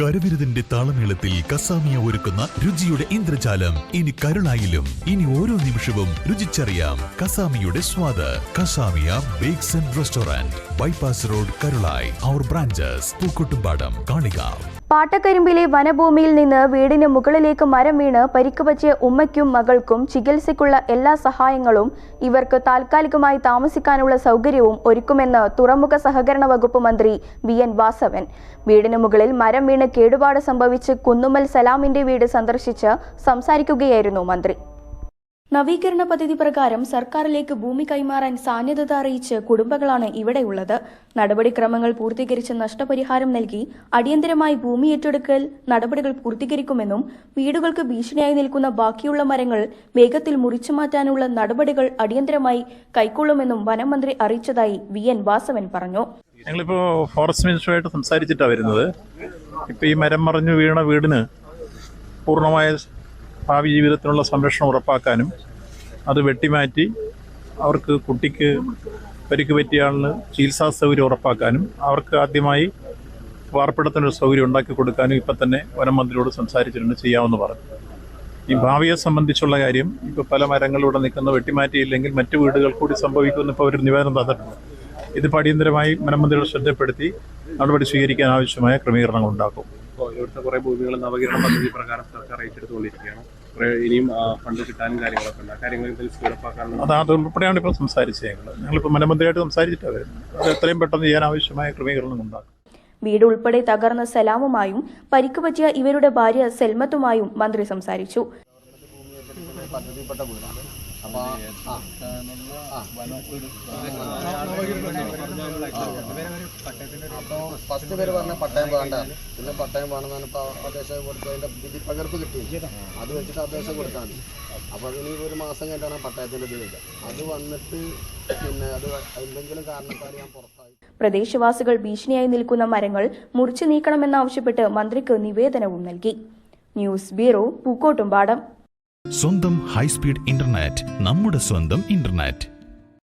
കരവിരുതിന്റെ താളമേളത്തിൽ കസാമിയ ഒരുക്കുന്ന രുചിയുടെ ഇന്ദ്രജാലം ഇനി കരുളായിലും. ഇനി ഓരോ നിമിഷവും രുചിച്ചറിയാം കസാമിയുടെ സ്വാദ്. Kasamiya bakes and restaurant, bypass road, Karulai. അവർ ബ്രാഞ്ചസ് പൂക്കോട്ടുംപാടം, കാളികാവ്. പാട്ടക്കരിമ്പിലെ വനഭൂമിയിൽ നിന്ന് വീടിന് മുകളിലേക്ക് മരം വീണ് പരിക്ക് പറ്റിയ ഉമ്മയ്ക്കും മകൾക്കും ചികിത്സയ്ക്കുള്ള എല്ലാ സഹായങ്ങളും ഇവർക്ക് താൽക്കാലികമായി താമസിക്കാനുള്ള സൗകര്യവും ഒരുക്കുമെന്ന് തുറമുഖ സഹകരണ വകുപ്പ് മന്ത്രി VN വാസവൻ. വീടിന് മുകളിൽ മരം വീണ് കേടുപാട് സംഭവിച്ച് കുന്നുമ്മൽ സലാമിന്റെ വീട് സന്ദർശിച്ച് സംസാരിക്കുകയായിരുന്നു മന്ത്രി. നവീകരണ പദ്ധതി പ്രകാരം സർക്കാരിലേക്ക് ഭൂമി കൈമാറാൻ സാധ്യത അറിയിച്ച് കുടുംബങ്ങളാണ് ഇവിടെയുള്ളത്. നടപടിക്രമങ്ങൾ പൂർത്തീകരിച്ച് നഷ്ടപരിഹാരം നൽകി അടിയന്തരമായി ഭൂമി ഏറ്റെടുക്കൽ നടപടികൾ പൂർത്തീകരിക്കുമെന്നും വീടുകൾക്ക് ഭീഷണിയായി നിൽക്കുന്ന ബാക്കിയുള്ള മരങ്ങൾ വേഗത്തിൽ മുറിച്ചു മാറ്റാനുള്ള നടപടികൾ അടിയന്തരമായി കൈക്കൊള്ളുമെന്നും വനമന്ത്രി അറിയിച്ചതായി VN വാസവൻ പറഞ്ഞു. ഞങ്ങളിപ്പോൾ ഫോറസ്റ്റ് മിനിസ്റ്ററുമായിട്ട് സംസാരിച്ചിട്ടാണ് വരുന്നത്. ഇപ്പോൾ ഈ മരം മറിഞ്ഞു വീണ വീടിന് പൂർണ്ണമായ ഭാവി ജീവിതത്തിനുള്ള സംരക്ഷണം ഉറപ്പാക്കാനും അത് വെട്ടിമാറ്റി അവർക്ക് കുട്ടിക്ക് പരിക്ക് പറ്റിയ ആളിന് ചികിത്സാ സൗകര്യം ഉറപ്പാക്കാനും അവർക്ക് ആദ്യമായി വാർപ്പിടത്തിനൊരു സൗകര്യം ഉണ്ടാക്കി കൊടുക്കാനും ഇപ്പം തന്നെ വനമന്ത്രിയോട് സംസാരിച്ചിട്ടുണ്ട്, ചെയ്യാമെന്ന് പറഞ്ഞു. ഈ ഭാവിയെ സംബന്ധിച്ചുള്ള കാര്യം ഇപ്പോൾ പല മരങ്ങളിലൂടെ നിൽക്കുന്ന വെട്ടിമാറ്റിയില്ലെങ്കിൽ മറ്റു വീടുകൾ കൂടി സംഭവിക്കുമെന്ന് ഇപ്പോൾ അവർ നിവേദനം തന്നിട്ടുണ്ട്. ഇത് അടിയന്തരമായി വനമന്ത്രിയുടെ ശ്രദ്ധപ്പെടുത്തി നടപടി സ്വീകരിക്കാൻ ആവശ്യമായ ക്രമീകരണങ്ങൾ ഉണ്ടാക്കും. ഇവിടുത്തെ കുറേ ഭൂമികൾ നവീകരണ പദ്ധതി പ്രകാരം സർക്കാർ ഏറ്റെടുത്തുകൊണ്ടിരിക്കുകയാണ്. ഇനിയും ഫണ്ട് കിട്ടാനും കാര്യങ്ങളൊക്കെ ഉണ്ട്. കാര്യങ്ങൾ അത് ഉൾപ്പെടെയാണ് ഇപ്പോൾ സംസാരിച്ചത്. ഞങ്ങളിപ്പോൾ വനമന്ത്രിയായിട്ട് സംസാരിച്ചിട്ടാണ് വരുന്നത്. അത് എത്രയും പെട്ടെന്ന് ചെയ്യാൻ ആവശ്യമായ ക്രമീകരണം ഉണ്ടാക്കും. വീട് ഉൾപ്പെടെ തകർന്ന സലാമുമായും പരിക്ക് പറ്റിയ ഇവരുടെ ഭാര്യ സെൽമത്തുമായും മന്ത്രി സംസാരിച്ചു. അപ്പോൾ ഫസ്റ്റ് പേര് പറഞ്ഞ പട്ടയം വേണ്ട, പിന്നെ പട്ടയം വേണമെന്നാണ് ഇപ്പോൾ അപേക്ഷ കൊടുത്ത് അതിൻ്റെ വിധിപ്പകർപ്പ് കിട്ടി. അത് വെച്ചിട്ട് അപേക്ഷ കൊടുക്കാൻ. അപ്പോൾ അതിന് ഒരു മാസം കഴിഞ്ഞാണ് പട്ടയത്തിൻ്റെ ഇത് വരിക. അത് വന്നിട്ട് പിന്നെ അത് എന്തെങ്കിലും കാരണത്താൽ ഞാൻ പുറത്തായി. പ്രദേശവാസികൾ ഭീഷണിയായി നിൽക്കുന്ന മരങ്ങൾ മുറിച്ചു നീക്കണമെന്നാവശ്യപ്പെട്ട് മന്ത്രിക്ക് നിവേദനവും നൽകി. News bureau, Pookkottumpadam. സ്വന്തം ഹൈസ്പീഡ് ഇന്റർനെറ്റ്, നമ്മുടെ സ്വന്തം ഇന്റർനെറ്റ്.